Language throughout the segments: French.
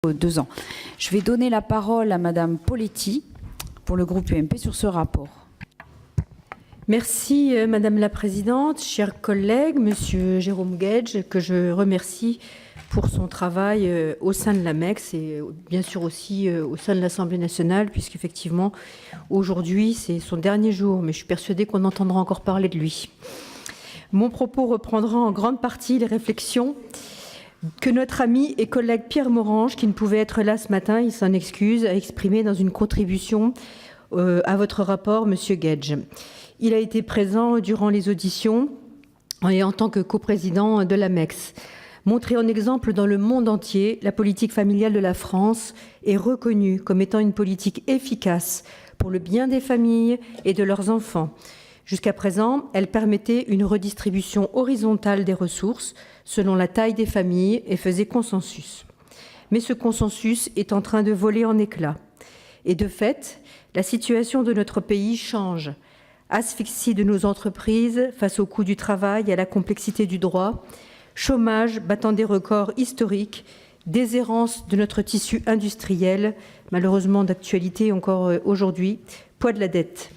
2 ans. Je vais donner la parole à Madame Poletti pour le groupe UMP sur ce rapport. Merci Madame la Présidente, chers collègues, Monsieur Jérôme Guedj, que je remercie pour son travail au sein de l'AMEX et bien sûr aussi au sein de l'Assemblée nationale, puisqu'effectivement aujourd'hui c'est son dernier jour, mais je suis persuadée qu'on entendra encore parler de lui. Mon propos reprendra en grande partie les réflexions que notre ami et collègue Pierre Morange, qui ne pouvait être là ce matin, il s'en excuse, a exprimé dans une contribution à votre rapport, Monsieur Guedj. Il a été présent durant les auditions et en tant que coprésident de l'AMEX. Montré en exemple dans le monde entier, la politique familiale de la France est reconnue comme étant une politique efficace pour le bien des familles et de leurs enfants. Jusqu'à présent, elle permettait une redistribution horizontale des ressources selon la taille des familles et faisait consensus. Mais ce consensus est en train de voler en éclats. Et de fait, la situation de notre pays change. Asphyxie de nos entreprises face au coût du travail et à la complexité du droit, chômage battant des records historiques, déshérence de notre tissu industriel, malheureusement d'actualité encore aujourd'hui, poids de la dette.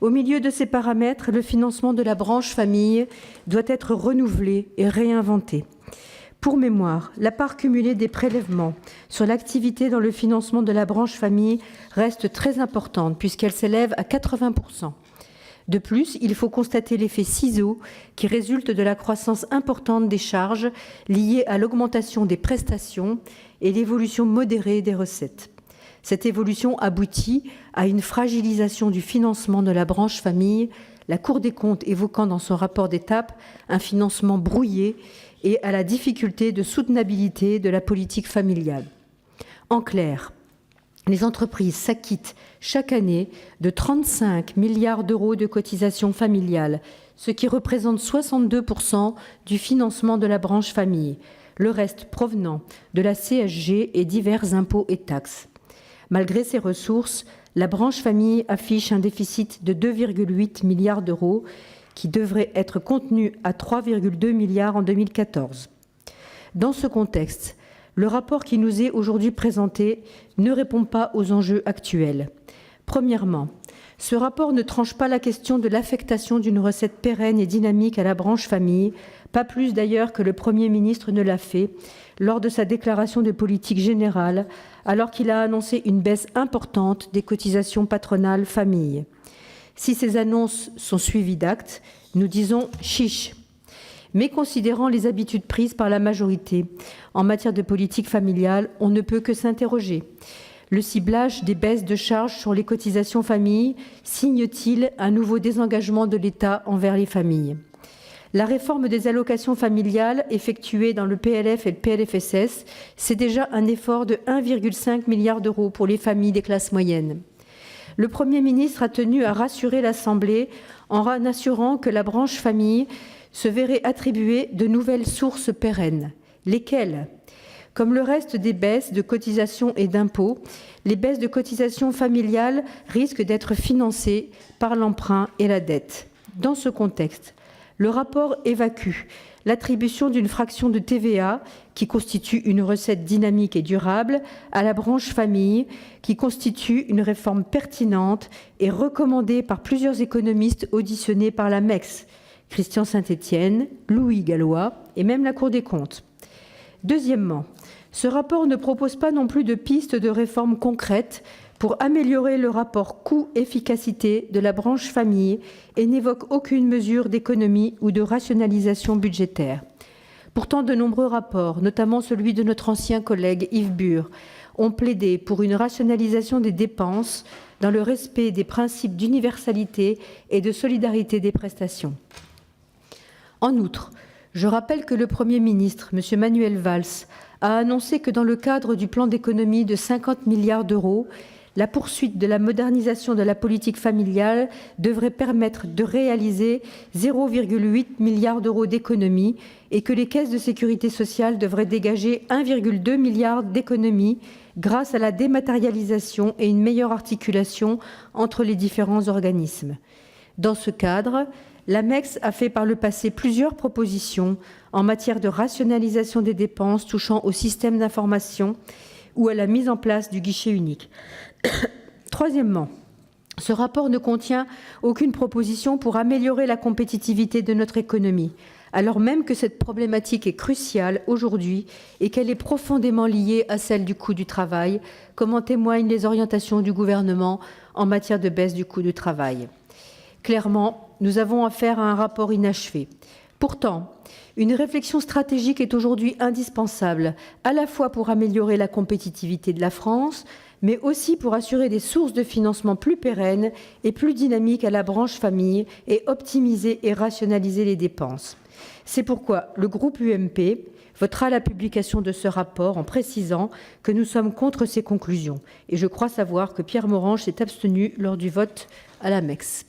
Au milieu de ces paramètres, le financement de la branche famille doit être renouvelé et réinventé. Pour mémoire, la part cumulée des prélèvements sur l'activité dans le financement de la branche famille reste très importante puisqu'elle s'élève à 80%. De plus, il faut constater l'effet ciseau qui résulte de la croissance importante des charges liées à l'augmentation des prestations et l'évolution modérée des recettes. Cette évolution aboutit à une fragilisation du financement de la branche famille, la Cour des comptes évoquant dans son rapport d'étape un financement brouillé et à la difficulté de soutenabilité de la politique familiale. En clair, les entreprises s'acquittent chaque année de 35 milliards d'euros de cotisations familiales, ce qui représente 62% du financement de la branche famille, le reste provenant de la CSG et divers impôts et taxes. Malgré ces ressources, la branche famille affiche un déficit de 2,8 milliards d'euros qui devrait être contenu à 3,2 milliards en 2014. Dans ce contexte, le rapport qui nous est aujourd'hui présenté ne répond pas aux enjeux actuels. Premièrement, ce rapport ne tranche pas la question de l'affectation d'une recette pérenne et dynamique à la branche famille, pas plus d'ailleurs que le Premier ministre ne l'a fait lors de sa déclaration de politique générale, alors qu'il a annoncé une baisse importante des cotisations patronales famille. Si ces annonces sont suivies d'actes, nous disons chiche. Mais considérant les habitudes prises par la majorité en matière de politique familiale, on ne peut que s'interroger. Le ciblage des baisses de charges sur les cotisations famille signe-t-il un nouveau désengagement de l'État envers les familles ? La réforme des allocations familiales effectuée dans le PLF et le PLFSS, c'est déjà un effort de 1,5 milliard d'euros pour les familles des classes moyennes. Le Premier ministre a tenu à rassurer l'Assemblée en assurant que la branche famille se verrait attribuer de nouvelles sources pérennes. Lesquelles ? Comme le reste des baisses de cotisations et d'impôts, les baisses de cotisations familiales risquent d'être financées par l'emprunt et la dette. Dans ce contexte, le rapport évacue l'attribution d'une fraction de TVA, qui constitue une recette dynamique et durable, à la branche famille, qui constitue une réforme pertinente et recommandée par plusieurs économistes auditionnés par l'AMEX, Christian Saint-Etienne, Louis Gallois et même la Cour des comptes. Deuxièmement, ce rapport ne propose pas non plus de pistes de réforme concrètes pour améliorer le rapport coût-efficacité de la branche famille et n'évoque aucune mesure d'économie ou de rationalisation budgétaire. Pourtant, de nombreux rapports, notamment celui de notre ancien collègue Yves Bur, ont plaidé pour une rationalisation des dépenses dans le respect des principes d'universalité et de solidarité des prestations. En outre, je rappelle que le Premier ministre, M. Manuel Valls, a annoncé que dans le cadre du plan d'économie de 50 milliards d'euros, la poursuite de la modernisation de la politique familiale devrait permettre de réaliser 0,8 milliard d'euros d'économies et que les caisses de sécurité sociale devraient dégager 1,2 milliard d'économies grâce à la dématérialisation et une meilleure articulation entre les différents organismes. Dans ce cadre, l'AMEX a fait par le passé plusieurs propositions en matière de rationalisation des dépenses touchant au système d'information, ou à la mise en place du guichet unique. Troisièmement, ce rapport ne contient aucune proposition pour améliorer la compétitivité de notre économie, alors même que cette problématique est cruciale aujourd'hui et qu'elle est profondément liée à celle du coût du travail, comme en témoignent les orientations du gouvernement en matière de baisse du coût du travail. Clairement, nous avons affaire à un rapport inachevé. Pourtant, une réflexion stratégique est aujourd'hui indispensable, à la fois pour améliorer la compétitivité de la France, mais aussi pour assurer des sources de financement plus pérennes et plus dynamiques à la branche famille et optimiser et rationaliser les dépenses. C'est pourquoi le groupe UMP votera la publication de ce rapport en précisant que nous sommes contre ses conclusions. Et je crois savoir que Pierre Morange s'est abstenu lors du vote à la MEX.